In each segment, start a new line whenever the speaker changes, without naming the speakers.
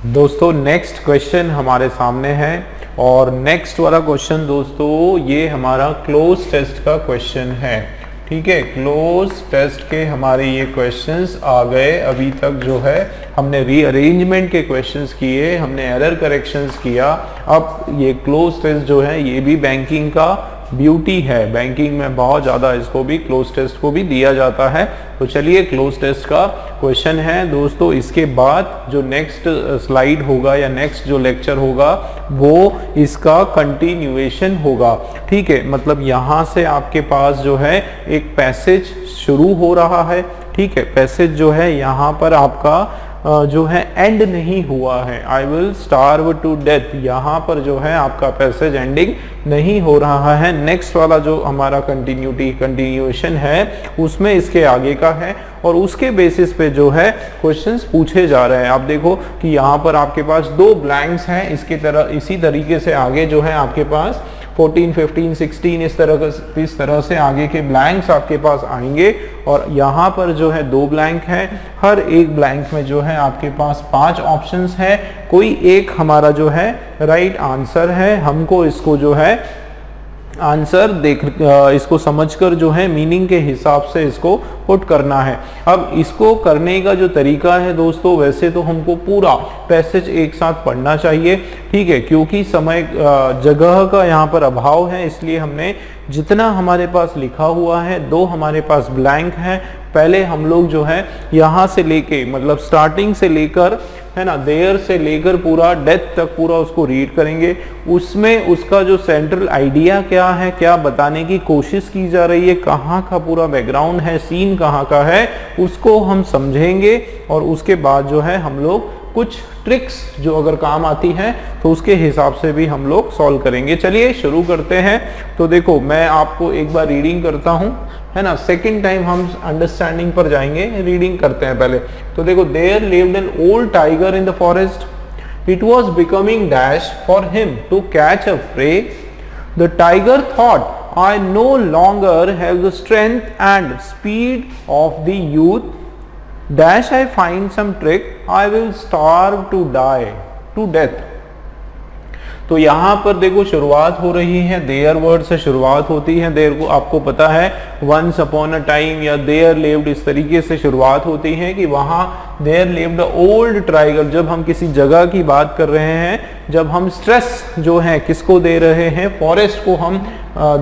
दोस्तों next question हमारे सामने है और नेक्स्ट वाला क्वेश्चन दोस्तों ये हमारा क्लोज टेस्ट का क्वेश्चन है। ठीक है, क्लोज टेस्ट के हमारे ये क्वेश्चंस आ गए। अभी तक जो है हमने रीअरेंजमेंट के क्वेश्चंस किए, हमने एरर करेक्शंस किया। अब ये क्लोज टेस्ट जो है ये भी बैंकिंग का ब्यूटी है, बैंकिंग में बहुत ज़्यादा इसको भी क्लोज टेस्ट को भी दिया जाता है। तो चलिए क्लोज टेस्ट का क्वेश्चन है दोस्तों। इसके बाद जो नेक्स्ट स्लाइड होगा या नेक्स्ट जो लेक्चर होगा वो इसका कंटिन्यूएशन होगा। ठीक है, मतलब यहाँ से आपके पास जो है एक पैसेज शुरू हो रहा है। ठीक है, पैसेज जो है यहाँ पर आपका जो है एंड नहीं हुआ है। I will starve to death, यहाँ पर जो है आपका पैसेज एंडिंग नहीं हो रहा है। नेक्स्ट वाला जो हमारा कंटिन्यूएशन है उसमें इसके आगे का है और उसके बेसिस पे जो है क्वेश्चंस पूछे जा रहे हैं। आप देखो कि यहाँ पर आपके पास दो ब्लैंक्स हैं, इसी तरीके से आगे जो है आपके पास 14, 15, 16 इस तरह से आगे के ब्लैंक्स आपके पास आएंगे और यहाँ पर जो है दो ब्लैंक है। हर एक ब्लैंक में जो है आपके पास 5 ऑप्शंस है। कोई एक हमारा जो है राइट आंसर है। हमको इसको जो है आंसर इसको समझकर जो है मीनिंग के हिसाब से इसको पुट करना है। अब इसको करने का जो तरीका है दोस्तों, वैसे तो हमको पूरा पैसेज एक साथ पढ़ना चाहिए। ठीक है, क्योंकि समय जगह का यहाँ पर अभाव है, इसलिए हमने जितना हमारे पास लिखा हुआ है, 2 हमारे पास ब्लैंक है। पहले हम लोग जो है यहाँ से लेके मतलब स्टार्टिंग से लेकर है ना देयर से लेकर पूरा डेथ तक पूरा उसको रीड करेंगे। उसमें उसका जो सेंट्रल आइडिया क्या है, क्या बताने की कोशिश की जा रही है, कहाँ का पूरा बैकग्राउंड है, सीन कहाँ का है, उसको हम समझेंगे और उसके बाद जो है हम लोग कुछ ट्रिक्स जो अगर काम आती हैं तो उसके हिसाब से भी हम लोग सॉल्व करेंगे। चलिए शुरू करते हैं। तो देखो मैं आपको एक बार रीडिंग करता हूँ, है ना, सेकेंड टाइम हम अंडरस्टैंडिंग पर जाएंगे। रीडिंग करते हैं पहले। तो देखो, there lived an old tiger in the forest. It was becoming dash for him to catch a prey. The tiger thought, I no longer have the strength and speed of the youth. Dash I find some trick, I will starve to death। तो यहाँ पर देखो शुरुआत हो रही है, there word से शुरुआत होती है। देयर को आपको पता है वंस अपॉन अ टाइम या देयर लिव्ड इस तरीके से शुरुआत होती है कि वहाँ देयर लिव्ड ओल्ड टाइगर। जब हम किसी जगह की बात कर रहे हैं, जब हम स्ट्रेस जो है किसको दे रहे हैं, फॉरेस्ट को हम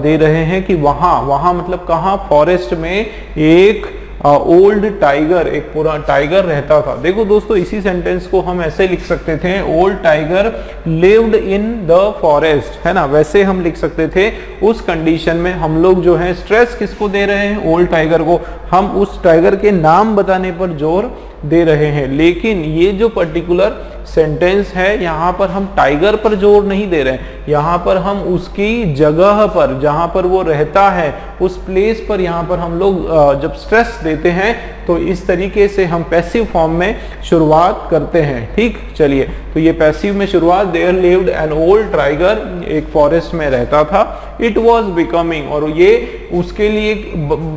दे रहे हैं कि वहाँ मतलब कहाँ, फॉरेस्ट में एक ओल्ड टाइगर, एक पूरा टाइगर रहता था। देखो दोस्तों, इसी सेंटेंस को हम ऐसे लिख सकते थे, old tiger lived in the forest, है ना, वैसे हम लिख सकते थे। उस कंडीशन में हम लोग जो है स्ट्रेस किसको दे रहे हैं, ओल्ड टाइगर को। हम उस टाइगर के नाम बताने पर जोर दे रहे हैं, लेकिन ये जो पर्टिकुलर सेंटेंस है यहाँ पर हम टाइगर पर जोर नहीं दे रहे हैं। यहाँ पर हम उसकी जगह पर, जहाँ पर वो रहता है, उस प्लेस पर यहाँ पर हम लोग जब स्ट्रेस देते हैं तो इस तरीके से हम पैसिव फॉर्म में शुरुआत करते हैं। ठीक, चलिए, तो ये पैसिव में शुरुआत, there lived an old tiger, एक फॉरेस्ट में रहता था। इट वॉज बिकमिंग, और ये उसके लिए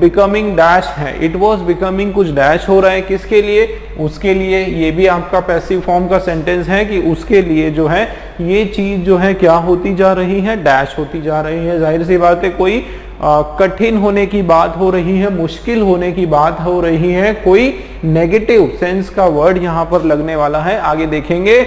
बिकमिंग डैश है। इट वॉज बिकमिंग कुछ डैश हो रहा है, किसके लिए, उसके लिए। ये भी आपका पैसिव फॉर्म का सेंटेंस है कि उसके लिए जो है ये चीज जो है क्या होती जा रही है, डैश होती जा रही है। जाहिर सी बात है, कोई कठिन होने की बात हो रही है, मुश्किल होने की बात हो रही है, कोई नेगेटिव सेंस का वर्ड यहाँ पर लगने वाला है। आगे देखेंगे,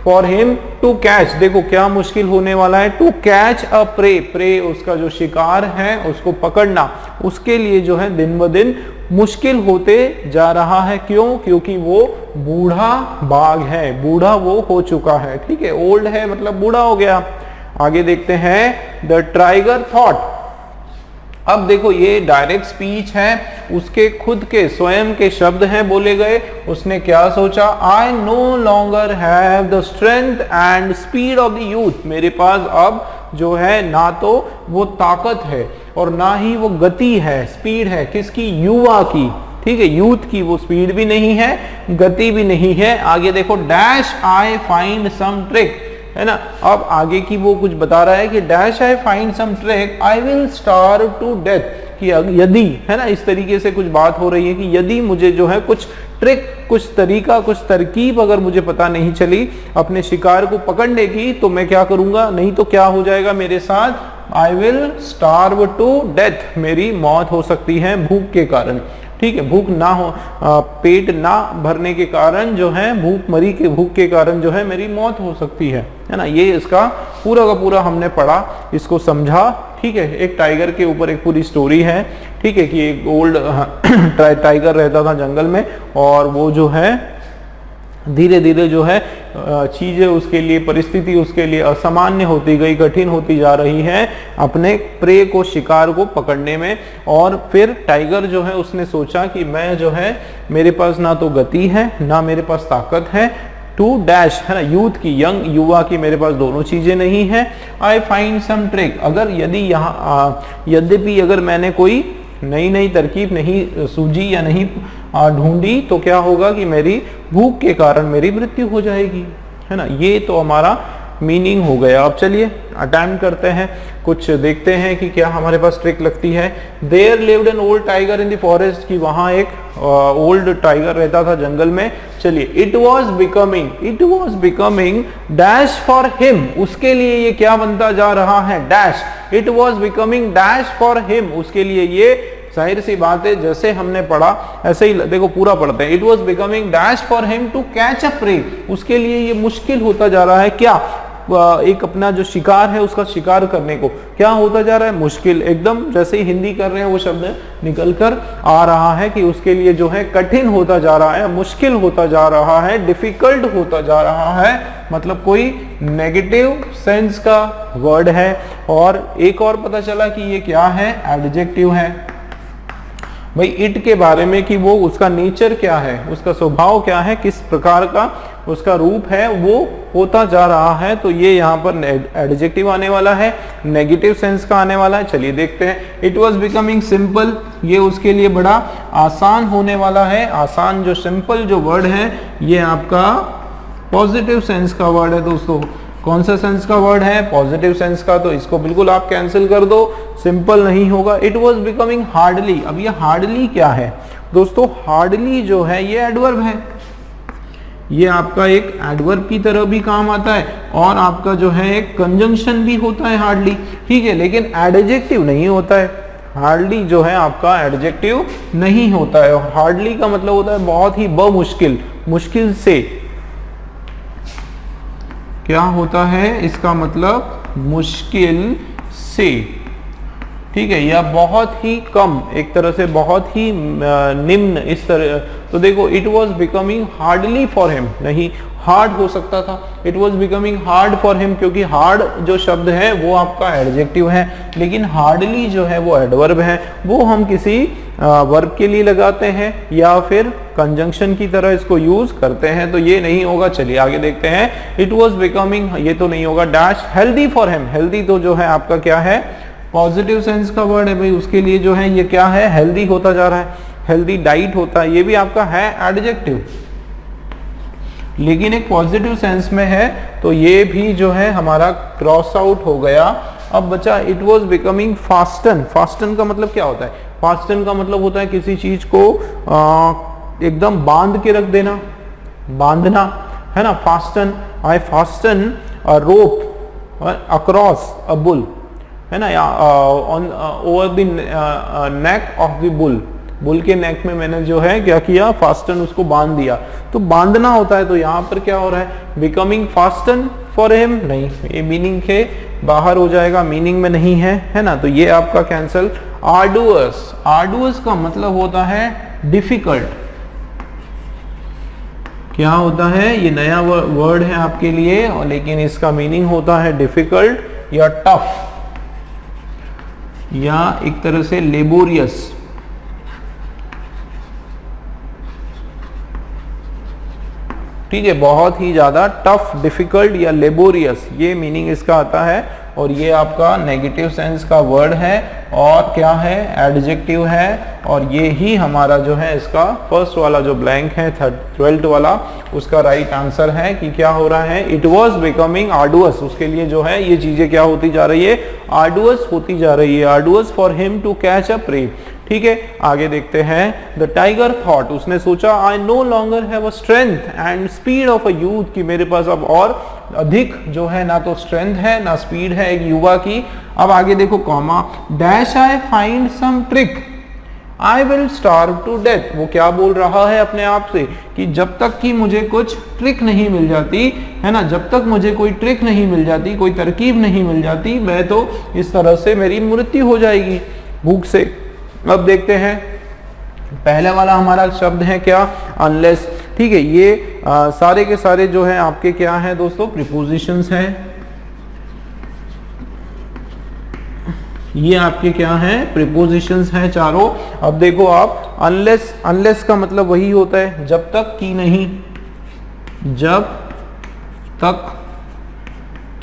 फॉर हिम टू कैच, देखो क्या मुश्किल होने वाला है, to catch a prey, prey उसका जो शिकार है उसको पकड़ना, उसके लिए जो है दिन ब दिन मुश्किल होते जा रहा है। क्यों, क्योंकि वो बूढ़ा बाघ है, बूढ़ा वो हो चुका है। ठीक है, ओल्ड है मतलब बूढ़ा हो गया। आगे देखते हैं, द टाइगर थॉट। अब देखो ये डायरेक्ट स्पीच है, उसके खुद के स्वयं के शब्द हैं बोले गए। उसने क्या सोचा, आई no longer have the strength and speed of the youth. मेरे पास अब जो है ना तो वो ताकत है और ना ही वो गति है, स्पीड है, किसकी, युवा की। ठीक है, यूथ की वो स्पीड भी नहीं है, गति भी नहीं है। आगे देखो, dash I find some trick, है ना। अब आगे की वो कुछ बता रहा है कि dash I find some trick, I will starve to death, कि यदि, है ना, इस तरीके से कुछ बात हो रही है कि यदि मुझे जो है कुछ ट्रिक, कुछ तरीका, कुछ तरकीब अगर मुझे पता नहीं चली अपने शिकार को पकड़ने की, तो मैं क्या करूंगा, नहीं तो क्या हो जाएगा मेरे साथ, I will starve to death, मेरी मौत हो सकती है भूख के कारण। ठीक है, भूख ना हो, पेट ना भरने के कारण जो है, भूख के कारण जो है मेरी मौत हो सकती है ना। ये इसका पूरा का पूरा हमने पढ़ा, इसको समझा। ठीक है, एक टाइगर के ऊपर एक पूरी स्टोरी है। ठीक है, कि एक ओल्ड टाइगर रहता था जंगल में, और वो जो है धीरे धीरे जो है चीजें उसके लिए, परिस्थिति उसके लिए असामान्य होती गई, कठिन होती जा रही है अपने प्रे को, शिकार को पकड़ने में। और फिर टाइगर जो है उसने सोचा कि मैं जो है, मेरे पास ना तो गति है, ना मेरे पास ताकत है टू डैश, है ना, यूथ की, यंग युवा की मेरे पास दोनों चीजें नहीं है। आई फाइंड सम ट्रिक, अगर यदि यहाँ यद्यपि अगर मैंने कोई नई नई तरकीब नहीं सूझी या नहीं ढूंढी, तो क्या होगा कि मेरी भूख के कारण मेरी मृत्यु हो जाएगी, है ना। ये तो हमारा मीनिंग हो गया। अब चलिए अटेम्प्ट करते हैं, कुछ देखते हैं कि क्या हमारे पास ट्रिक लगती है। There lived an old tiger in the forest, की वहां एक ओल्ड टाइगर रहता था जंगल में। चलिए, it was becoming dash for him, उसके लिए ये क्या बनता जा रहा है, dash. It was becoming dash for him, उसके लिए ये, जाहिर सी बात है जैसे हमने पढ़ा ऐसे ही देखो पूरा पढ़ते हैं। It was becoming dash for him to catch a prey, उसके लिए ये मुश्किल होता जा रहा है, क्या, एक अपना जो शिकार है उसका शिकार करने को क्या होता जा रहा है, मुश्किल। एकदम जैसे ही हिंदी कर रहे हैं वो शब्द निकल कर आ रहा है कि उसके लिए जो है कठिन होता जा रहा है, मुश्किल होता जा रहा है, डिफिकल्ट होता जा रहा है, मतलब कोई नेगेटिव सेंस का वर्ड है। और एक और पता चला कि ये क्या है, एडजेक्टिव है। भाई इट के बारे में कि वो, उसका नेचर क्या है, उसका स्वभाव क्या है, किस प्रकार का उसका रूप है, वो होता जा रहा है। तो ये यहाँ पर एडजेक्टिव आने वाला है, नेगेटिव सेंस का आने वाला है। चलिए देखते हैं। इट वॉज बिकमिंग सिंपल, ये उसके लिए बड़ा आसान होने वाला है। आसान जो सिंपल जो वर्ड है ये आपका पॉजिटिव सेंस का वर्ड है दोस्तों। कौन सा सेंस का वर्ड है, पॉजिटिव सेंस का, तो इसको बिल्कुल आप कैंसिल कर दो, सिंपल नहीं होगा। इट वॉज बिकमिंग हार्डली, अब ये हार्डली क्या है दोस्तों, हार्डली जो है ये एडवर्ब है, ये आपका एक एडवर्ब की तरह भी काम आता है, और आपका जो है एक कंजंक्शन भी होता है हार्डली, ठीक है, लेकिन एडजेक्टिव नहीं होता है। हार्डली जो है आपका एडजेक्टिव नहीं होता है। हार्डली का मतलब होता है बहुत ही बमुश्किल, मुश्किल से। क्या होता है इसका मतलब, मुश्किल से, ठीक है, या बहुत ही कम, एक तरह से बहुत ही निम्न, इस तरह। तो देखो, it was becoming hardly for him, नहीं हार्ड हो सकता था, it was becoming hard for him, क्योंकि हार्ड जो शब्द है वो आपका एडजेक्टिव है, लेकिन हार्डली जो है वो एडवर्ब है, वो हम किसी वर्ब के लिए लगाते हैं या फिर कंजंक्शन की तरह इसको यूज करते हैं, तो ये नहीं होगा। चलिए आगे देखते हैं। इट वॉज बिकमिंग, ये तो नहीं होगा। Dash healthy for him, healthy तो जो है आपका क्या है, पॉजिटिव सेंस का वर्ड है भाई, उसके लिए जो है ये क्या है, हेल्दी होता जा रहा है, हेल्दी डाइट होता है, ये भी आपका है एडजेक्टिव, लेकिन एक पॉजिटिव सेंस में है, तो ये भी जो है हमारा क्रॉस आउट हो गया। अब बचा it was becoming fasten. Fasten का मतलब क्या होता है, फास्टन का मतलब होता है किसी चीज को एकदम बांध के रख देना, बांधना, है ना। Fasten, I fasten a rope across a bull, है ना, या on over the neck of the bull, bull के नेक में मैंने जो है क्या किया, फास्टन, उसको बांध दिया। तो बांधना होता है, तो यहाँ पर क्या हो रहा है, बिकमिंग फास्टन फॉर हिम, नहीं, ये मीनिंग के बाहर हो जाएगा, मीनिंग में नहीं है, है ना, तो ये आपका कैंसल। आर्डुअस, आर्डुअस का मतलब होता है डिफिकल्ट। क्या होता है, ये नया वर्ड है आपके लिए, लेकिन इसका मीनिंग होता है डिफिकल्ट या टफ, या एक तरह से लेबोरियस। ठीक है, बहुत ही ज्यादा टफ, डिफिकल्ट या लेबोरियस, ये मीनिंग इसका आता है। और ये आपका नेगेटिव सेंस का वर्ड है और क्या है, एडजेक्टिव है। और ये ही हमारा जो है इसका फर्स्ट वाला जो ब्लैंक है 12th वाला, उसका राइट आंसर है कि क्या हो रहा है, इट वॉज बिकमिंग आर्डुअस। उसके लिए जो है ये चीजें क्या होती जा रही है, आर्डुअस होती जा रही है, arduous for him to catch a prey. ठीक है, आगे देखते हैं। द टाइगर थॉट, उसने सोचा, आई no longer have a strength and speed of a youth, कि मेरे पास अब और अधिक जो है ना तो स्ट्रेंथ है ना स्पीड है एक युवा की। अब आगे देखो comma, dash I find some trick I will starve to death. वो क्या बोल रहा है अपने आप से कि जब तक कि मुझे कुछ ट्रिक नहीं मिल जाती है ना, जब तक मुझे कोई ट्रिक नहीं मिल जाती, कोई तरकीब नहीं मिल जाती, मैं तो इस तरह से मेरी मृत्यु हो जाएगी भूख से। अब देखते हैं, पहले वाला हमारा शब्द है क्या, अनलेस। ठीक है, ये सारे के सारे जो है आपके क्या है दोस्तों, प्रीपोजिशंस हैं। ये आपके क्या हैं, प्रीपोजिशंस हैं चारों। अब देखो आप, अनलेस, अनलेस का मतलब वही होता है जब तक कि नहीं, जब तक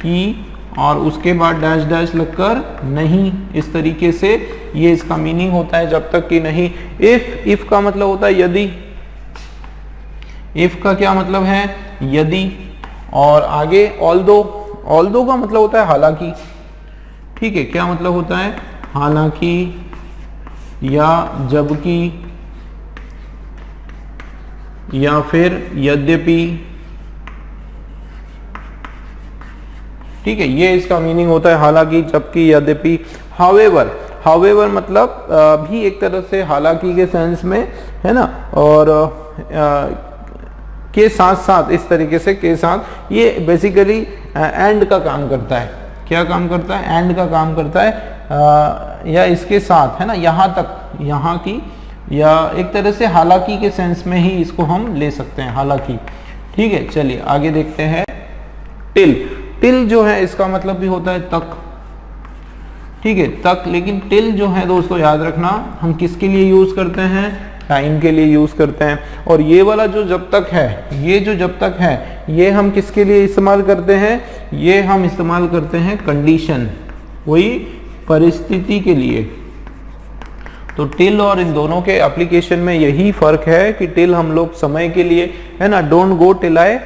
कि, और उसके बाद डैश डैश लगकर नहीं, इस तरीके से ये इसका मीनिंग होता है, जब तक कि नहीं। इफ का मतलब होता है यदि, इफ का क्या मतलब है, यदि। और आगे ऑल्दो, ऑल्दो का मतलब होता है हालांकि। ठीक है, क्या मतलब होता है, हालांकि या जबकि या फिर यद्यपि। ठीक है, ये इसका मीनिंग होता है हालांकि, जबकि, यद्यपि। हावेवर, हावेवर मतलब भी एक तरह से हालांकि के सेंस में है ना, और के साथ साथ, इस तरीके से के साथ, ये बेसिकली एंड का काम करता है। क्या काम करता है, एंड का काम करता है, या इसके साथ है ना, यहाँ तक, यहाँ की, या एक तरह से हालांकि के सेंस में ही इसको हम ले सकते हैं, हालांकि। ठीक है, चलिए आगे देखते हैं। टिल, टिल जो है इसका मतलब भी होता है तक। ठीक है, तक। लेकिन टिल जो है दोस्तों याद रखना, हम किसके लिए यूज करते हैं, टाइम के लिए यूज करते हैं। और ये वाला जो जब तक है, ये जो जब तक है, ये हम किसके लिए इस्तेमाल करते हैं, ये हम इस्तेमाल करते हैं कंडीशन, वही परिस्थिति के लिए। तो टिल और इन दोनों के एप्लीकेशन में यही फर्क है कि टिल हम लोग समय के लिए, है ना, डोंट गो टिल आई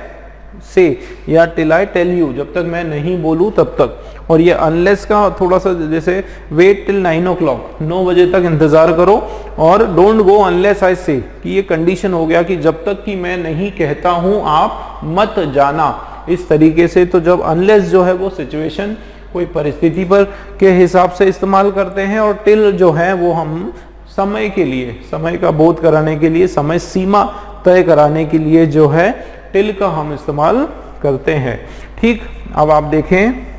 से, या टिल आई टेल यू, जब तक मैं नहीं बोलूं तब तक। और ये अनलेस का थोड़ा सा, जैसे वेट टिल 9 o'clock, 9 बजे तक इंतजार करो, और डोंट गो अनलेस आई से, कि ये कंडीशन हो गया कि जब तक कि मैं नहीं कहता हूं आप मत जाना, इस तरीके से। तो जब अनलेस जो है वो सिचुएशन, कोई परिस्थिति पर के हिसाब से इस्तेमाल करते हैं, और टिल जो है वो हम समय के लिए, समय का बोध कराने के लिए, समय सीमा तय कराने के लिए जो है टिल का हम इस्तेमाल करते हैं। ठीक, अब आप देखें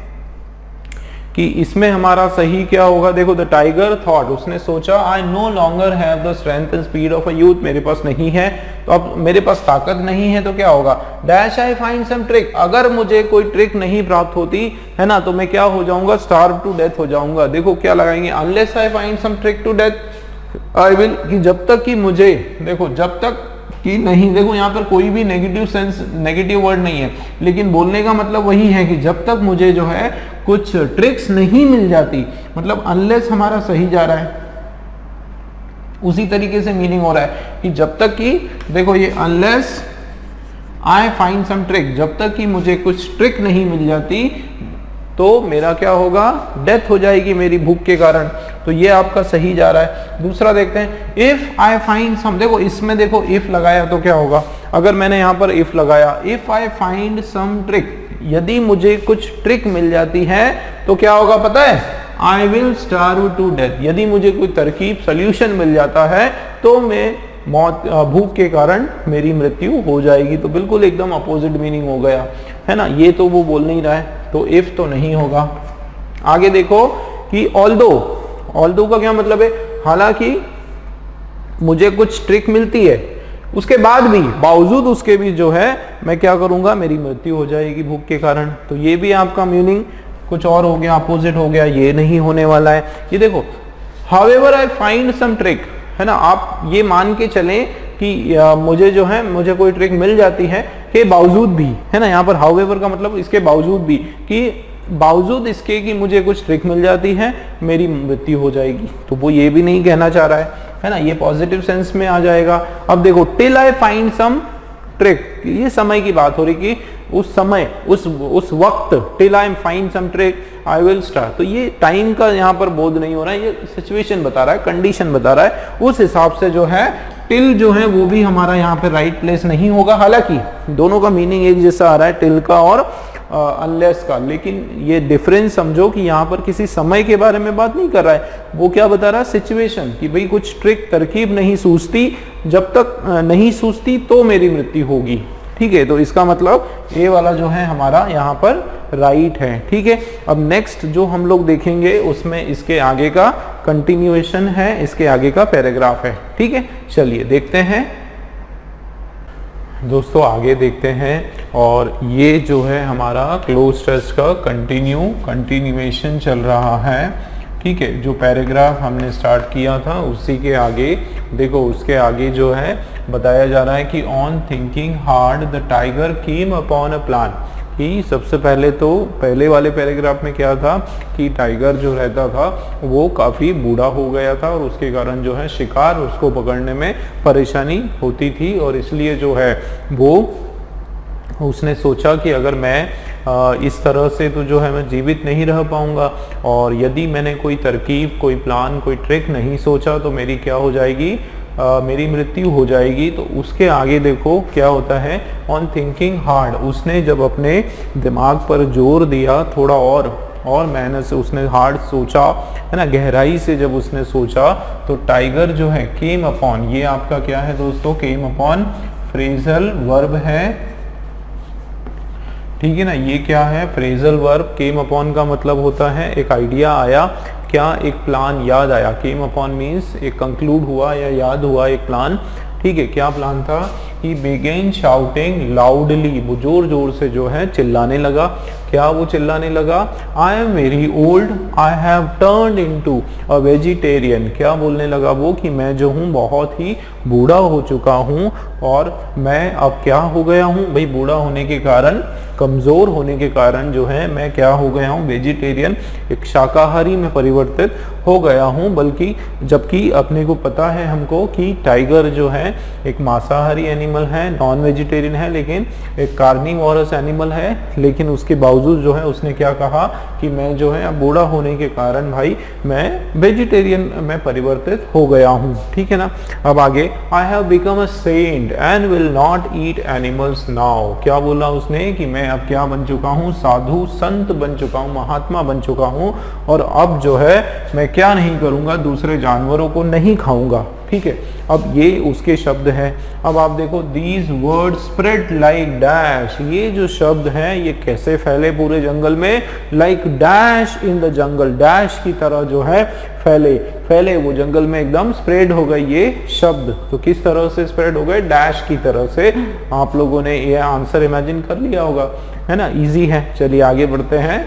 कि इसमें हमारा सही क्या होगा। देखो, द टाइगर थॉट, उसने सोचा, आई no longer have the strength and speed of a youth, मेरे पास नहीं है, तो अब मेरे पास ताकत नहीं है, तो क्या होगा, dash I find some trick, अगर मुझे कोई ट्रिक नहीं प्राप्त होती है ना, तो मैं क्या हो जाऊंगा, स्टार्व टू डेथ हो जाऊंगा। देखो क्या लगाएंगे, unless I find some trick to death I will, कि जब तक कि मुझे, देखो जब तक कि नहीं, देखो यहाँ पर कोई भी नेगेटिव सेंस, नेगेटिव वर्ड नहीं है, लेकिन बोलने का मतलब वही है कि जब तक मुझे जो है कुछ ट्रिक्स नहीं मिल जाती, मतलब अनलेस हमारा सही जा रहा है, उसी तरीके से मीनिंग हो रहा है कि जब तक कि, देखो ये unless I find some trick, जब तक कि मुझे कुछ ट्रिक नहीं मिल जाती तो मेरा क्या होगा, डेथ हो जाएगी मेरी भूख के कारण। तो ये आपका सही जा रहा है। दूसरा देखते हैं, इफ आई फाइंड सम, देखो इसमें देखो इफ लगाया तो क्या होगा, अगर मैंने यहाँ पर इफ लगाया, if I find some trick, यदि मुझे कुछ ट्रिक मिल जाती है तो क्या होगा पता है, I will starve to death, यदि मुझे कोई तरकीब सोल्यूशन मिल जाता है तो मैं मौत, भूख के कारण मेरी मृत्यु हो जाएगी। तो बिल्कुल एकदम अपोजिट मीनिंग हो गया है ना, ये तो वो बोल नहीं रहा है, तो इफ तो नहीं होगा। आगे देखो कि ऑल्दो, ऑल्दो का क्या मतलब है, हालांकि मुझे कुछ ट्रिक मिलती है, उसके बाद भी, बावजूद उसके भी जो है मैं क्या करूंगा, मेरी मृत्यु हो जाएगी भूख के कारण। तो ये भी आपका मीनिंग कुछ और हो गया, अपोजिट हो गया, ये नहीं होने वाला है। ये देखो, however I find some trick, है ना, आप ये मान के चलें कि मुझे जो है, मुझे कोई ट्रिक मिल जाती है के बावजूद भी, है ना, यहाँ पर हाउएवर का मतलब इसके बावजूद भी, कि बावजूद इसके कि मुझे कुछ ट्रिक मिल जाती है मेरी मृत्यु हो जाएगी। तो वो ये भी नहीं कहना चाह रहा है ना, ये पॉजिटिव सेंस में आ जाएगा। अब देखो till I find some trick, ये समय की बात हो रही कि उस समय उस वक्त till I find some trick I will start. तो ये टाइम का यहाँ पर बोध नहीं हो रहा है, ये सिचुएशन बता रहा है, कंडीशन बता रहा है। उस हिसाब से जो है टिल जो है वो भी हमारा यहाँ पे राइट प्लेस नहीं होगा। हालांकि दोनों का मीनिंग एक जैसा आ रहा है, टिल का और अनलेस का, लेकिन ये डिफरेंस समझो कि यहाँ पर किसी समय के बारे में बात नहीं कर रहा है, वो क्या बता रहा है, सिचुएशन, कि भाई कुछ ट्रिक तरकीब नहीं सूझती, जब तक नहीं सूझती तो मेरी मृत्यु होगी। ठीक है, तो इसका मतलब ए वाला जो है हमारा यहाँ पर राइट है। ठीक है, अब नेक्स्ट जो हम लोग देखेंगे उसमें इसके आगे का कंटिन्यूएशन है, इसके आगे का पैराग्राफ है। ठीक है, चलिए देखते हैं दोस्तों, आगे देखते हैं। और ये जो है हमारा क्लोज टेस्ट का कंटिन्यूएशन चल रहा है। ठीक है, जो पैराग्राफ हमने स्टार्ट किया था उसी के आगे देखो, उसके आगे जो है बताया जा रहा है कि on thinking hard the tiger came upon a plan, कि सबसे पहले तो पहले वाले पैराग्राफ में क्या था कि टाइगर जो रहता था वो काफ़ी बूढ़ा हो गया था और उसके कारण जो है शिकार उसको पकड़ने में परेशानी होती थी, और इसलिए जो है वो उसने सोचा कि अगर मैं इस तरह से तो जो है मैं जीवित नहीं रह पाऊंगा, और यदि मैंने कोई तरकीब, कोई प्लान, कोई ट्रिक नहीं सोचा तो मेरी क्या हो जाएगी, मेरी मृत्यु हो जाएगी। तो उसके आगे देखो क्या होता है, ऑन थिंकिंग हार्ड, उसने जब अपने दिमाग पर जोर दिया थोड़ा और मेहनत से उसने हार्ड सोचा, है ना, गहराई से जब उसने सोचा, तो टाइगर जो है केम अपॉन, ये आपका क्या है दोस्तों, केम अपॉन फ्रेजल वर्ब है। ठीक है ना, ये क्या है, फ्रेजल वर्ब। केम अपॉन का मतलब होता है एक आइडिया आया, क्या, एक प्लान याद आया। केम अपॉन मीन्स एक कंक्लूड हुआ या याद हुआ एक प्लान। ठीक है, क्या प्लान था, ही बिगेन शाउटिंग लाउडली, वो जोर जोर से जो है चिल्लाने लगा। क्या वो चिल्लाने लगा, I am very old, I have turned into a vegetarian, क्या बोलने लगा वो कि मैं जो हूँ बहुत ही बूढ़ा हो चुका हूँ और मैं अब क्या हो गया हूँ, भाई बूढ़ा होने के कारण, कमज़ोर होने के कारण जो है मैं क्या हो गया हूँ, वेजिटेरियन, एक शाकाहारी में परिवर्तित हो गया हूँ। बल्कि जबकि अपने को पता है हमको कि टाइगर जो है एक मांसाहारी एनिमल है, नॉन वेजिटेरियन है, लेकिन एक कार्निवोरस एनिमल है, लेकिन उसके बावजूद जो है उसने क्या कहा कि मैं जो है अब बूढ़ा होने के कारण भाई मैं वेजिटेरियन में परिवर्तित हो गया हूँ। ठीक है ना, अब आगे, I have become a saint and will not eat animals now, क्या बोला उसने कि मैं अब क्या बन चुका हूँ, साधु संत बन चुका हूँ, महात्मा बन चुका हूँ, और अब जो है मैं क्या नहीं करूँगा, दूसरे जानवरों को नहीं खाऊंगा। ठीक है, अब ये उसके शब्द हैं। अब आप देखो, these word spread like dash, ये जो शब्द हैं ये कैसे फैले पूरे जंगल में, like dash in the jungle, dash की तरह जो है फैले वो जंगल में, एकदम स्प्रेड हो गए ये शब्द। तो किस तरह से स्प्रेड हो गए, डैश की तरह से। आप लोगों ने ये आंसर इमेजिन कर लिया होगा, है ना, इजी है। चलिए आगे बढ़ते हैं।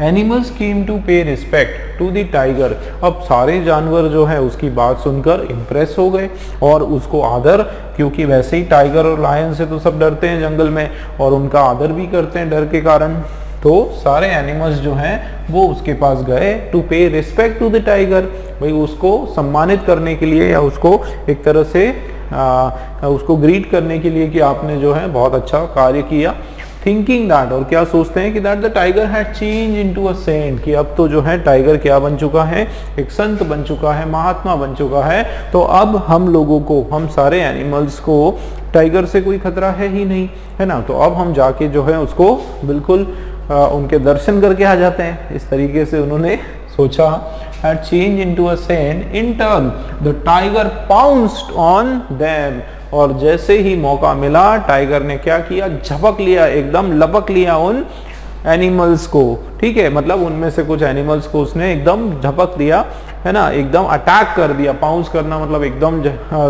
एनिमल्स केम टू पे रिस्पेक्ट टू द टाइगर, अब सारे जानवर जो है उसकी बात सुनकर इम्प्रेस हो गए और उसको आदर, क्योंकि वैसे ही टाइगर और लायन से तो सब डरते हैं जंगल में, और उनका आदर भी करते हैं डर के कारण। तो सारे एनिमल्स जो हैं वो उसके पास गए, टू पे रिस्पेक्ट टू द टाइगर, भाई उसको सम्मानित करने के लिए या उसको एक तरह से उसको ग्रीट करने के लिए कि आपने जो है बहुत अच्छा कार्य किया। थिंकिंग दैट, और क्या सोचते हैं कि that the tiger had change into a saint, कि अब तो जो है टाइगर क्या बन चुका है, एक संत बन चुका है, महात्मा बन चुका है। तो अब हम लोगों को, हम सारे एनिमल्स को टाइगर से कोई खतरा है ही नहीं, है ना, तो अब हम जाके जो है उसको बिल्कुल उनके दर्शन करके आ जाते हैं। इस तरीके से उन्होंने सोचा। had changed into a saint, in turn the tiger pounced on them, और जैसे ही मौका मिला टाइगर ने क्या किया, झपक लिया, एकदम लपक लिया उन एनिमल्स को। ठीक है, मतलब उनमें से कुछ एनिमल्स को उसने एकदम झपक दिया, है ना, एकदम अटैक कर दिया। पाउंस करना मतलब एकदम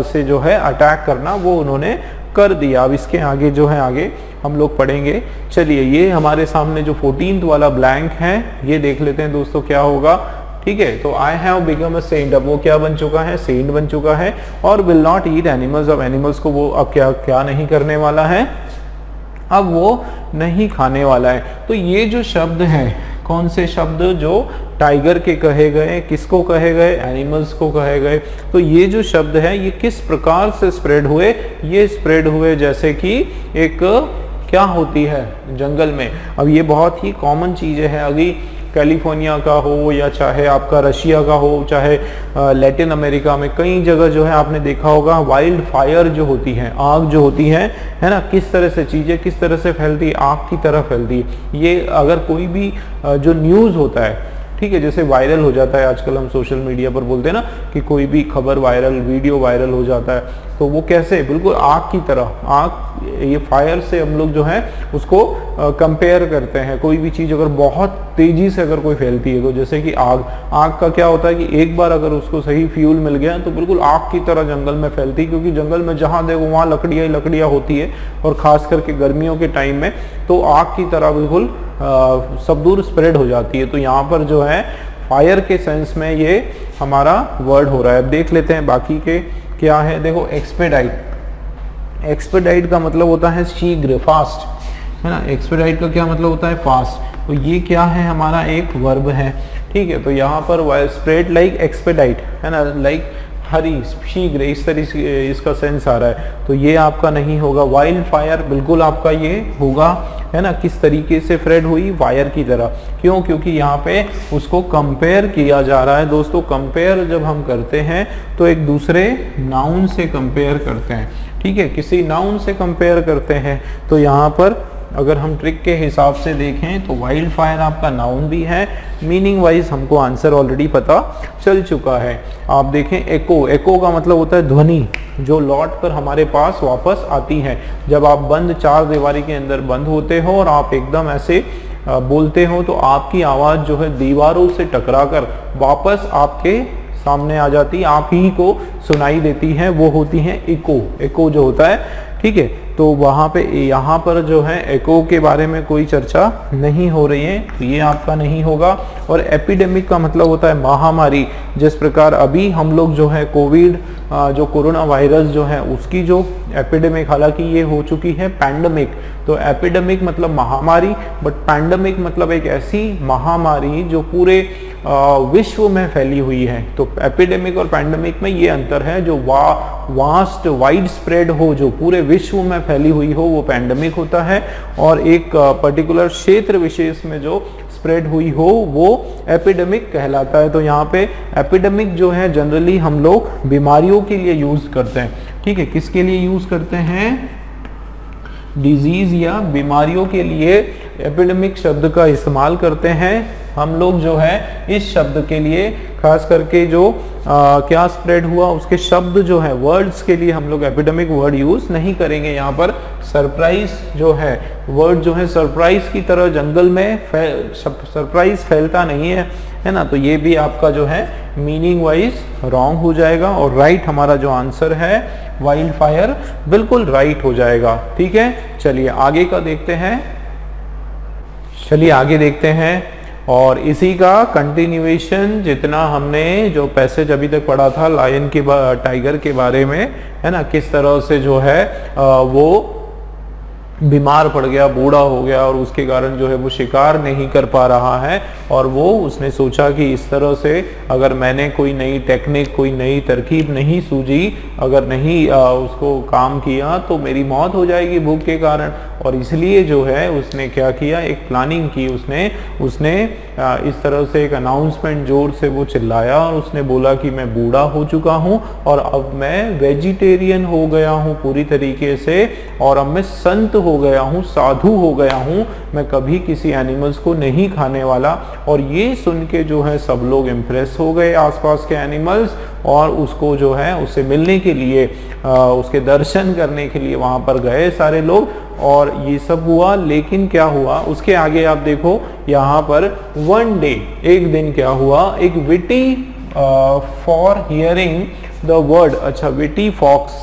से जो है अटैक करना, वो उन्होंने कर दिया। अब इसके आगे जो है आगे हम लोग पढ़ेंगे। चलिए ये हमारे सामने जो 14th वाला ब्लैंक है ये देख लेते हैं दोस्तों क्या होगा। ठीक है, तो I have become a saint, अब वो क्या बन चुका है, सेंट बन चुका है। और विल नॉट ईट एनिमल्स, अब एनिमल्स को वो अब क्या क्या नहीं करने वाला है, अब वो नहीं खाने वाला है। तो ये जो शब्द है, कौन से शब्द जो टाइगर के कहे गए, किसको कहे गए, एनिमल्स को कहे गए। तो ये जो शब्द है ये किस प्रकार से स्प्रेड हुए, ये स्प्रेड हुए जैसे कि एक क्या होती है जंगल में। अब ये बहुत ही कॉमन चीज़ें हैं, अभी कैलिफोर्निया का हो या चाहे आपका रशिया का हो, चाहे लैटिन अमेरिका में कई जगह जो है आपने देखा होगा वाइल्ड फायर जो होती है, आग जो होती है ना, किस तरह से चीज़ें किस तरह से फैलती है, आग की तरह फैलती है। ये अगर कोई भी जो न्यूज़ होता है, ठीक है, जैसे वायरल हो जाता है आजकल, हम सोशल मीडिया पर बोलते हैं ना कि कोई भी खबर वायरल, वीडियो वायरल हो जाता है, तो वो कैसे बिल्कुल आग की तरह, आग ये फायर से हम लोग जो है उसको कंपेयर करते हैं। कोई भी चीज़ अगर बहुत तेज़ी से अगर कोई फैलती है, तो जैसे कि आग का क्या होता है कि एक बार अगर उसको सही फ्यूल मिल गया तो बिल्कुल आग की तरह जंगल में फैलती है, क्योंकि जंगल में जहाँ देखो वहाँ लकड़ियाँ ही लकड़ियाँ होती है, और ख़ास करके गर्मियों के टाइम में तो आग की तरह बिल्कुल सब दूर स्प्रेड हो जाती है। तो यहाँ पर जो है फायर के सेंस में ये हमारा वर्ड हो रहा है। अब देख लेते हैं बाकी के क्या है। देखो एक्सपेडाइट, एक्सपेडाइट का मतलब होता है शीघ्र, फास्ट, है ना। एक्सपेडाइट का क्या मतलब होता है, फास्ट। तो ये क्या है, हमारा एक वर्ब है, ठीक है। तो यहाँ पर स्प्रेड लाइक एक्सपेडाइट, है ना, लाइक हरी, शीघ्र, इस तरह से इसका सेंस आ रहा है। तो ये आपका नहीं होगा। वाइल्ड फायर बिल्कुल आपका ये होगा, है ना। किस तरीके से स्प्रेड हुई, वायर की तरह। क्यों, क्योंकि यहाँ पे उसको कंपेयर किया जा रहा है। दोस्तों कंपेयर जब हम करते हैं तो एक दूसरे नाउन से कंपेयर करते हैं, ठीक है, किसी नाउन से कंपेयर करते हैं। तो यहाँ पर अगर हम ट्रिक के हिसाब से देखें तो वाइल्ड फायर आपका नाउन भी है, मीनिंग वाइज हमको आंसर ऑलरेडी पता चल चुका है। आप देखें एको, एको का मतलब होता है ध्वनि जो लौट कर हमारे पास वापस आती है। जब आप बंद चार दीवारी के अंदर बंद होते हो और आप एकदम ऐसे बोलते हो तो आपकी आवाज़ जो है दीवारों से टकराकर वापस आपके सामने आ जाती, आप ही को सुनाई देती है, वो होती है इको। इको जो होता है, ठीक है। तो वहाँ पे यहाँ पर जो है एको के बारे में कोई चर्चा नहीं हो रही है, तो ये आपका नहीं होगा। और एपिडेमिक का मतलब होता है महामारी। जिस प्रकार अभी हम लोग जो है कोविड जो कोरोना वायरस जो है उसकी जो एपिडेमिक, हालांकि ये हो चुकी है पैंडमिक। तो एपिडेमिक मतलब महामारी, बट पैंडमिक मतलब एक ऐसी महामारी जो पूरे विश्व में फैली हुई है। तो एपिडेमिक और पैंडमिक में ये अंतर है। जो वास्ट वाइड स्प्रेड हो, जो पूरे विश्व में फैली हुई हो, वो पैंडमिक होता है। और एक पर्टिकुलर क्षेत्र विशेष में जो स्प्रेड हुई हो वो एपिडेमिक कहलाता है। तो यहाँ पे एपिडेमिक जो है जनरली हम लोग बीमारियों के लिए यूज करते हैं, ठीक है। किसके लिए यूज करते हैं, डिजीज या बीमारियों के लिए एपिडेमिक शब्द का इस्तेमाल करते हैं हम लोग। जो है इस शब्द के लिए खास करके जो क्या स्प्रेड हुआ उसके शब्द जो है, वर्ड्स के लिए हम लोग एपिडेमिक वर्ड यूज नहीं करेंगे। यहाँ पर सरप्राइज जो है वर्ड जो है सरप्राइज की तरह जंगल में सरप्राइज फैलता नहीं है, है ना। तो ये भी आपका जो है मीनिंग वाइज रॉन्ग हो जाएगा। और राइट हमारा जो आंसर है वाइल्ड फायर बिल्कुल राइट हो जाएगा, ठीक है। चलिए आगे का देखते हैं, चलिए आगे देखते हैं। और इसी का कंटिन्यूएशन जितना हमने जो पैसेज अभी तक पढ़ा था लायन के टाइगर के बारे में, है ना, किस तरह से जो है वो बीमार पड़ गया, बूढ़ा हो गया और उसके कारण जो है वो शिकार नहीं कर पा रहा है। और वो उसने सोचा कि इस तरह से अगर मैंने कोई नई टेक्निक, कोई नई तरकीब नहीं सूझी, अगर नहीं उसको काम किया तो मेरी मौत हो जाएगी भूख के कारण। और इसलिए जो है उसने क्या किया, एक प्लानिंग की। उसने इस तरह से एक अनाउंसमेंट जोर से वो चिल्लाया और उसने बोला कि मैं बूढ़ा हो चुका हूँ और अब मैं वेजिटेरियन हो गया हूँ पूरी तरीके से, और अब मैं संत हो गया हूँ, साधु हो गया हूँ, मैं कभी किसी एनिमल्स को नहीं खाने वाला। और ये सुन के जो है सब लोग इम्प्रेस हो गए, आसपास के एनिमल्स, और उसको जो है उससे मिलने के लिए, उसके दर्शन करने के लिए वहाँ पर गए सारे लोग। और ये सब हुआ, लेकिन क्या हुआ उसके आगे आप देखो यहाँ पर वन डे, एक दिन क्या हुआ, एक witty for hearing the word. अच्छा, विटी फॉक्स,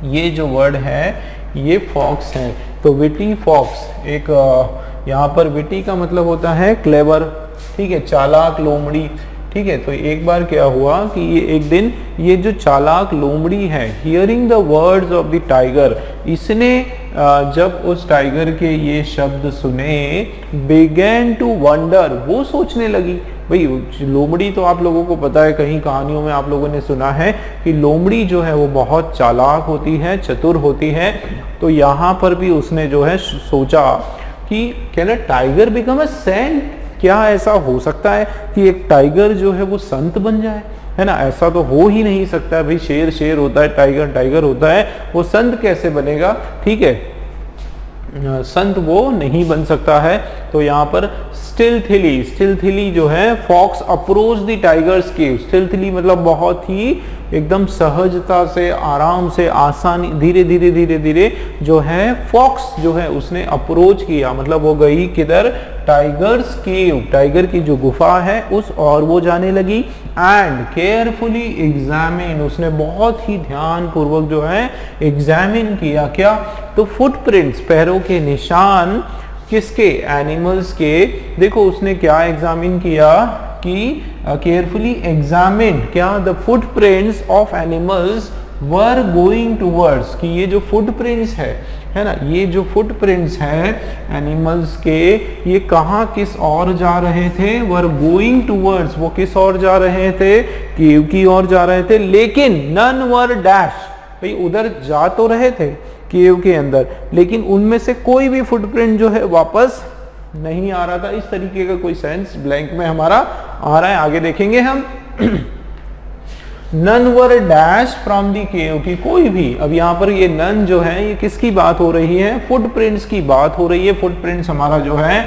ये जो वर्ड है ये फॉक्स है। तो विटी फॉक्स एक यहाँ पर विटी का मतलब होता है क्लेवर, ठीक है, चालाक, लोमड़ी, ठीक है। तो एक बार क्या हुआ कि ये एक दिन ये जो चालाक लोमड़ी है, hearing the words of the tiger, इसने जब उस टाइगर के ये शब्द सुने, began to wonder, वो सोचने लगी। भाई लोमड़ी तो आप लोगों को पता है, कहीं कहानियों में आप लोगों ने सुना है कि लोमड़ी जो है वो बहुत चालाक होती है, चतुर होती है। तो यहाँ पर भी उसने जो है सोचा कि can a tiger become a saint, क्या ऐसा हो सकता है कि एक टाइगर जो है वो संत बन जाए, है ना। ऐसा तो हो ही नहीं सकता है भाई, शेर शेर होता है, टाइगर टाइगर होता है, वो संत कैसे बनेगा, ठीक है, संत वो नहीं बन सकता है। तो यहाँ पर स्टिल्थली जो है, फॉक्स अप्रोच द टाइगर्स केव, स्टिल्थली मतलब बहुत ही एकदम सहजता से, आराम से, आसानी, धीरे धीरे जो है फॉक्स जो है उसने अप्रोच किया, मतलब वो गई किधर, टाइगर्स केव, टाइगर की जो गुफा है उस और वो जाने लगी। एंड केयरफुली एग्जामिन, उसने बहुत ही ध्यान पूर्वक जो है एग्जामिन किया, क्या, तो फुटप्रिंट्स, पैरों के निशान, किसके, एनिमल्स के। देखो उसने क्या एग्जामिन किया कि केयरफुली एग्जामिन, क्या, the footprints of animals were going towards, कि ये जो फुटप्रिंट्स है ना, ये जो फुटप्रिंट्स है एनिमल्स के, ये कहाँ किस और जा रहे थे, वर गोइंग टूवर्ड्स, वो किस और जा रहे थे, केव की ओर जा रहे थे। लेकिन नन वर डैश, भाई उधर जा तो रहे थे केव के अंदर, लेकिन उनमें से कोई भी फुटप्रिंट जो है वापस नहीं आ रहा था। इस तरीके का कोई सेंस ब्लैंक में हमारा आ रहा है, आगे देखेंगे हम। None were dash from the cave, की कोई भी, अब यहाँ पर ये नन जो है ये किसकी बात हो रही है, फुटप्रिंट्स की बात हो रही है। फुटप्रिंट्स हमारा जो है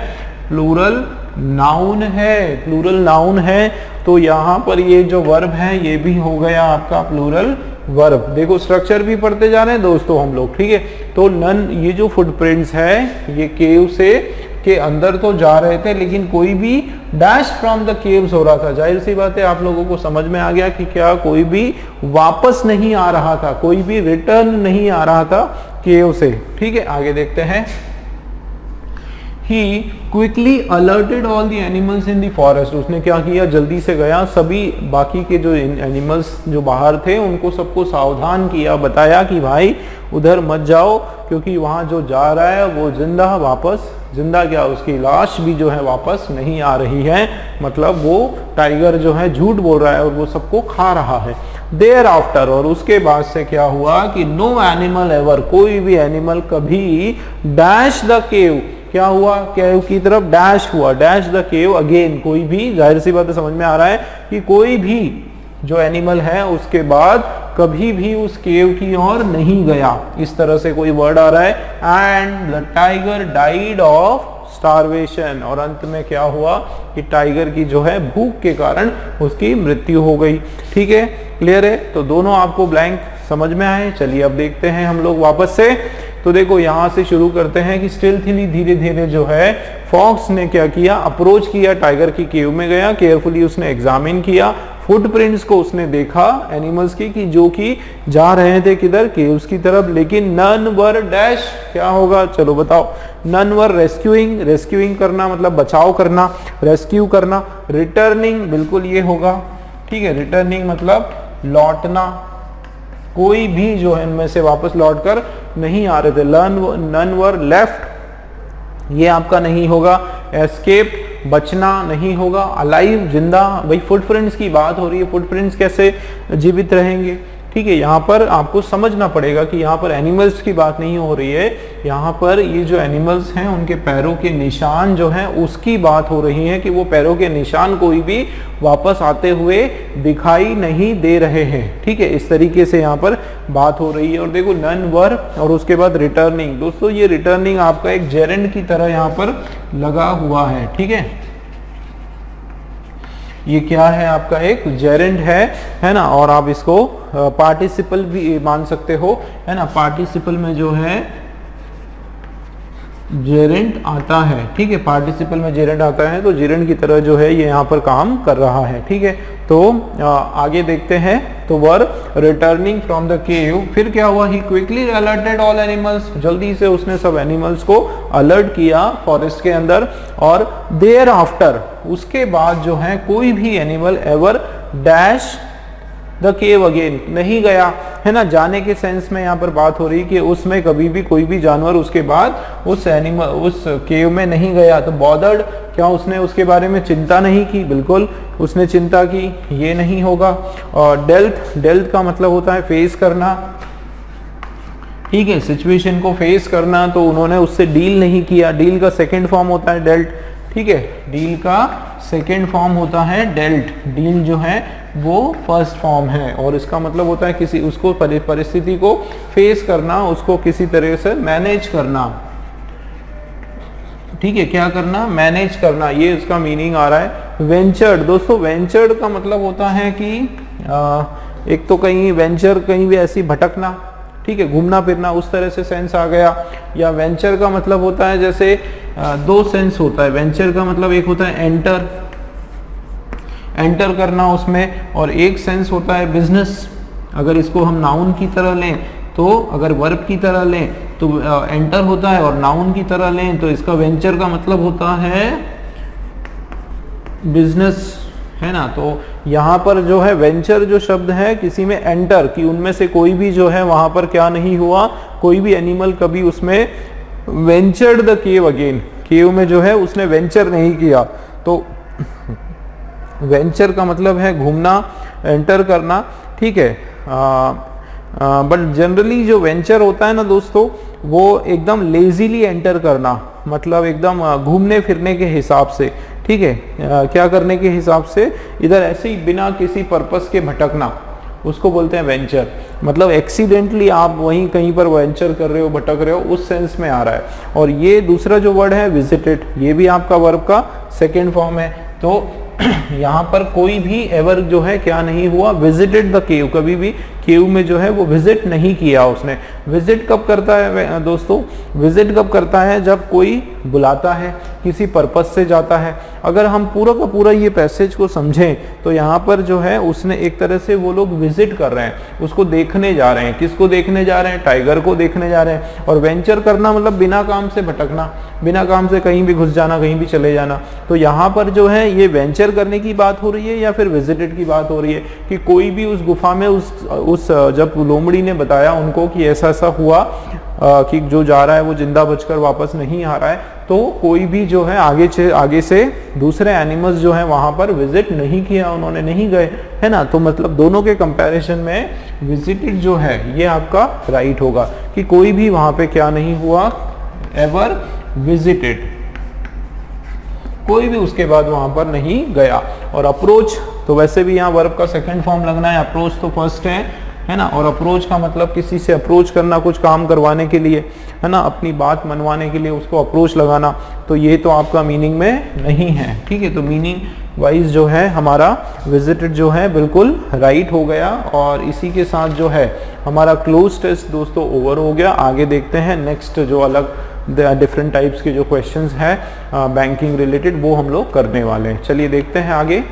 प्लूरल नाउन है, प्लूरल नाउन है, तो यहाँ पर ये जो वर्ब है ये भी हो गया आपका प्लूरल वर्ब। देखो स्ट्रक्चर भी पढ़ते जा रहे हैं दोस्तों हम लोग, ठीक है। तो नन, ये जो फुटप्रिंट्स है ये केव से के अंदर तो जा रहे थे, लेकिन कोई भी डैश फ्रॉम द केव्स हो रहा था। जाहिर सी बात है आप लोगों को समझ में आ गया कि क्या कोई भी वापस नहीं आ रहा था, कोई भी रिटर्न नहीं आ रहा था केव से, ठीक है। आगे देखते हैं। He quickly alerted all the animals in the forest, उसने क्या किया, जल्दी से गया, सभी बाकी के जो एनिमल्स जो बाहर थे उनको सबको सावधान किया, बताया कि भाई उधर मत जाओ, क्योंकि वहां जो जा रहा है वो जिंदा वापस, जिंदा क्या, उसकी लाश भी जो है वापस नहीं आ रही है, मतलब वो टाइगर जो है झूठ बोल रहा है और वो सबको खा रहा है। देयर आफ्टर, और उसके बाद से क्या हुआ कि नो एनिमल एवर, कोई भी एनिमल कभी, डैश द केव, क्या हुआ, केव की तरफ डैश हुआ, डैश द केव अगेन, कोई भी, जाहिर सी बात है समझ में आ रहा है कि कोई भी जो एनिमल है उसके बाद कभी भी उस केव की ओर नहीं गया। इस तरह से कोई वर्ड आ रहा है। And the tiger died of starvation, और अंत में क्या हुआ कि टाइगर की जो है भूख के कारण उसकी मृत्यु हो गई। ठीक है, क्लियर है। तो दोनों आपको ब्लैंक समझ में आए। चलिए अब देखते हैं हम लोग वापस से। तो देखो यहां से शुरू करते हैं कि स्टिल्थली, धीरे धीरे जो है फॉक्स ने क्या किया, अप्रोच किया, टाइगर की केव में गया, केयरफुली उसने एग्जामिन किया, फुटप्रिंट्स को उसने देखा एनिमल्स की कि जो कि जा रहे थे किधर, केव्स की तरफ, लेकिन नन वर डैश, क्या होगा चलो बताओ, नन वर रेस्क्यूइंग, रेस्क्यूइंग करना मतलब बचाव करना, रेस्क्यू करना, रिटर्निंग बिल्कुल ये होगा, ठीक है, रिटर्निंग मतलब लौटना, कोई भी जो है इनमें से वापस लौटकर नहीं आ रहे थे। नन वर लेफ्ट, ये आपका नहीं होगा। एस्केप, बचना नहीं होगा। अलाइव, जिंदा, भाई फुटप्रिंट्स की बात हो रही है, फुटप्रिंट्स कैसे जीवित रहेंगे, ठीक है। यहाँ पर आपको समझना पड़ेगा कि यहाँ पर एनिमल्स की बात नहीं हो रही है, यहाँ पर ये जो एनिमल्स हैं उनके पैरों के निशान जो हैं उसकी बात हो रही है कि वो पैरों के निशान कोई भी वापस आते हुए दिखाई नहीं दे रहे हैं, ठीक है। इस तरीके से यहाँ पर बात हो रही है। और देखो नन वर और उसके बाद रिटर्निंग, दोस्तों ये रिटर्निंग आपका एक जेरेंड की तरह यहाँ पर लगा हुआ है, ठीक है। ये क्या है आपका एक जेरेंड है ना। और आप इसको पार्टिसिपल भी मान सकते हो, है ना। पार्टिसिपल में जो है जेरेंड आता है, ठीक है, पार्टिसिपल में जेरेंड आता है, तो जेरेंड की तरह जो है ये यहाँ पर काम कर रहा है, ठीक है। तो आगे देखते हैं। तो वर रिटर्निंग फ्रॉम द केव, फिर क्या हुआ, ही क्विकली अलर्टेड ऑल एनिमल्स, जल्दी से उसने सब एनिमल्स को अलर्ट किया फॉरेस्ट के अंदर। और देयर आफ्टर, उसके बाद जो है कोई भी animal ever dash the cave again, नहीं गया है ना, जाने के सेंस में यहाँ पर बात हो रही है कि उसमें कभी भी कोई भी जानवर उसके बाद उस एनिमल उस केव में नहीं गया। तो बॉदर्ड, क्या उसने उसके बारे में चिंता नहीं की? बिल्कुल उसने चिंता की, ये नहीं होगा। और डेल्थ का मतलब होता है फेस करना, ठीक है, सिचुएशन को फेस करना, तो उन्होंने उससे डील नहीं किया। डील का सेकंड फॉर्म होता है डेल्ट, ठीक है, डील का सेकंड फॉर्म होता है डेल्ट, डील जो है वो फर्स्ट फॉर्म है। और इसका मतलब होता है किसी उसको परिस्थिति को फेस करना, उसको किसी तरह से मैनेज करना, ठीक है, क्या करना? मैनेज करना, ये उसका मीनिंग आ रहा है। वेंचर्ड, दोस्तों वेंचर्ड का मतलब होता है कि एक तो कहीं वेंचर, कहीं भी ऐसी भटकना, ठीक है, घूमना फिरना, उस तरह से सेंस आ गया। या वेंचर का मतलब होता है, जैसे दो सेंस होता है वेंचर का मतलब, एक होता है एंटर करना उसमें, और एक सेंस होता है बिजनेस। अगर इसको हम नाउन की तरह लें, तो अगर वर्ब की तरह लें तो एंटर होता है, और नाउन की तरह लें तो इसका वेंचर का मतलब होता है बिजनेस, है ना। तो यहाँ पर जो है वेंचर जो शब्द है किसी में एंटर, कि उनमें से कोई भी जो है वहां पर क्या नहीं हुआ, कोई भी एनिमल कभी उसमें वेंचर्ड द केव अगेन, केव में जो है उसने वेंचर नहीं किया। तो वेंचर का मतलब है घूमना, एंटर करना, ठीक है। बट जनरली जो वेंचर होता है ना दोस्तों, वो एकदम लेजीली एंटर करना, मतलब एकदम घूमने फिरने के हिसाब से, ठीक है, क्या करने के हिसाब से, इधर ऐसे ही बिना किसी पर्पस के भटकना, उसको बोलते हैं वेंचर। मतलब एक्सीडेंटली आप वहीं कहीं पर वेंचर कर रहे हो, भटक रहे हो, उस सेंस में आ रहा है। और ये दूसरा जो वर्ड है विजिटेड, ये भी आपका वर्ब का सेकेंड फॉर्म है। तो यहाँ पर कोई भी एवर जो है क्या नहीं हुआ, विजिटेड द केव, कभी भी केव में जो है वो विजिट नहीं किया उसने। विजिट कब करता है दोस्तों? विजिट कब करता है? जब कोई बुलाता है, किसी पर्पस से जाता है। अगर हम पूरा का पूरा ये पैसेज को समझें तो यहाँ पर जो है उसने एक तरह से, वो लोग विजिट कर रहे हैं, उसको देखने जा रहे हैं। किसको देखने जा रहे हैं? टाइगर को देखने जा रहे हैं। और वेंचर करना मतलब बिना काम से भटकना, बिना काम से कहीं भी घुस जाना, कहीं भी चले जाना। तो यहाँ पर जो है ये वेंचर करने की बात हो रही है या फिर विजिटेड की बात हो रही है, कि कोई भी उस गुफा में उस जब लोमड़ी ने बताया उनको कि ऐसा ऐसा हुआ कि जो जा रहा है वो जिंदा बचकर वापस नहीं आ रहा है, तो कोई भी जो है आगे से दूसरे एनिमल्स जो है वहां पर विजिट नहीं किया, उन्होंने नहीं गए, है ना। तो मतलब दोनों के कंपैरिजन में विजिटेड जो है ये आपका राइट होगा, कि कोई भी वहां पे क्या नहीं हुआ, एवर विजिटेड, कोई भी उसके बाद वहां पर नहीं गया। और अप्रोच, तो वैसे भी यहाँ वर्ब का सेकंड फॉर्म लगना है, अप्रोच तो फर्स्ट है ना। और अप्रोच का मतलब किसी से अप्रोच करना, कुछ काम करवाने के लिए, है ना, अपनी बात मनवाने के लिए उसको अप्रोच लगाना। तो ये तो आपका मीनिंग में नहीं है, ठीक है। तो मीनिंग वाइज जो है हमारा विजिटेड जो है बिल्कुल राइट हो गया। और इसी के साथ जो है हमारा क्लोज टेस्ट दोस्तों ओवर हो गया। आगे देखते हैं नेक्स्ट जो अलग डिफरेंट टाइप्स के जो क्वेश्चंस हैं बैंकिंग रिलेटेड, वो हम लोग करने वाले हैं। चलिए देखते हैं आगे।